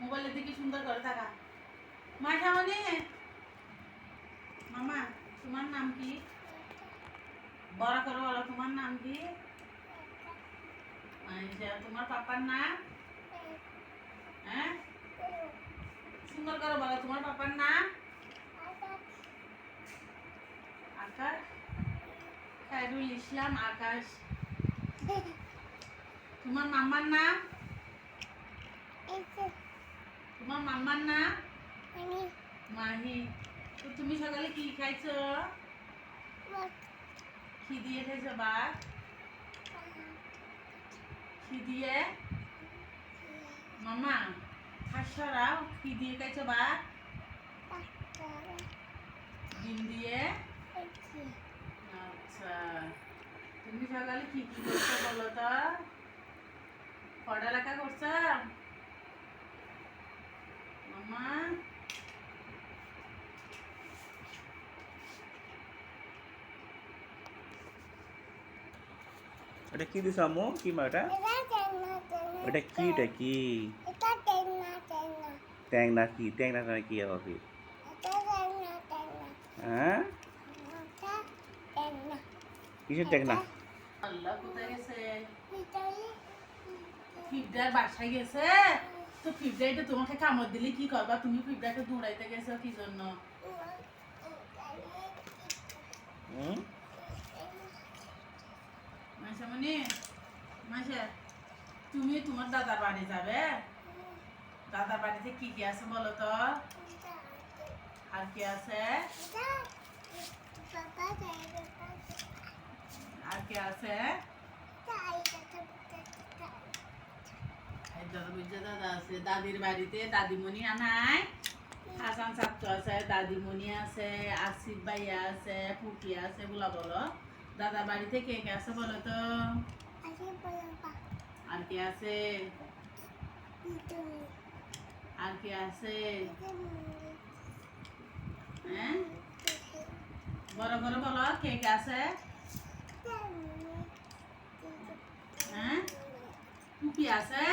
মোবাইলের দিকে সুন্দর করে থাকা। মা খাওয়ানি মামা, তোমার নাম কি? বড় করে বলো, তোমার নাম কি? তোমার পাপার নাম? হ্যাঁ, সুন্দর করে বলো, তোমার পাপার নাম? আকাশ, খায়রুল ইসলাম আকাশ। তোমার মাম্মার নাম? তোমার মাম্মার নাম? মাহি। তো তুমি সকালে কি খাইছো? কি দিয়ে খাইছো? ভাত? কি দিয়ে? মামা হাসরাও, কি দিয়ে খাইছো ভাত? ডিম দিয়ে। আচ্ছা, তুমি সকালে কি কি করছো বলো তো? পড়ালেখা করছো মামা? এটা কি দিছ আম্মু? কি মা এটা? এটা কি? এটা কি? ট্যাংনা কি? ট্যাংনা কি হবে? হ্যাঁ, কিসের ট্যাংনা? আল্লাহ কোথায় গেছে? ফিফদার বাসায় গেছে। তো ফিফদাইটা তোমাকে কামড় দিলে কি করবা? তুমি ফিফদাকে দৌড়াইতে গেছো কি জন্য? মাইশামণি, মাইশা, তুমি তোমার দাদার বাড়ি যাবে? দাদার বাড়িতে কি কি আছে বলো তো? আর কি আছে? আর কি আছে? দাদা আছে, দাদির বাড়িতে দাদিমণি আনাই, হাসান ছাত্র আছে, দাদিমণি আছে, আসিফ ভাইয়া আছে, পুকি আছে, বলা বলো। দাদা বাড়িতে কে কে আছে বলো তো? আর কি আছে? আর কি আছে? হ্যাঁ, বড় বড় বলো, কে কে আছে? হ্যাঁ, পুকি আছে।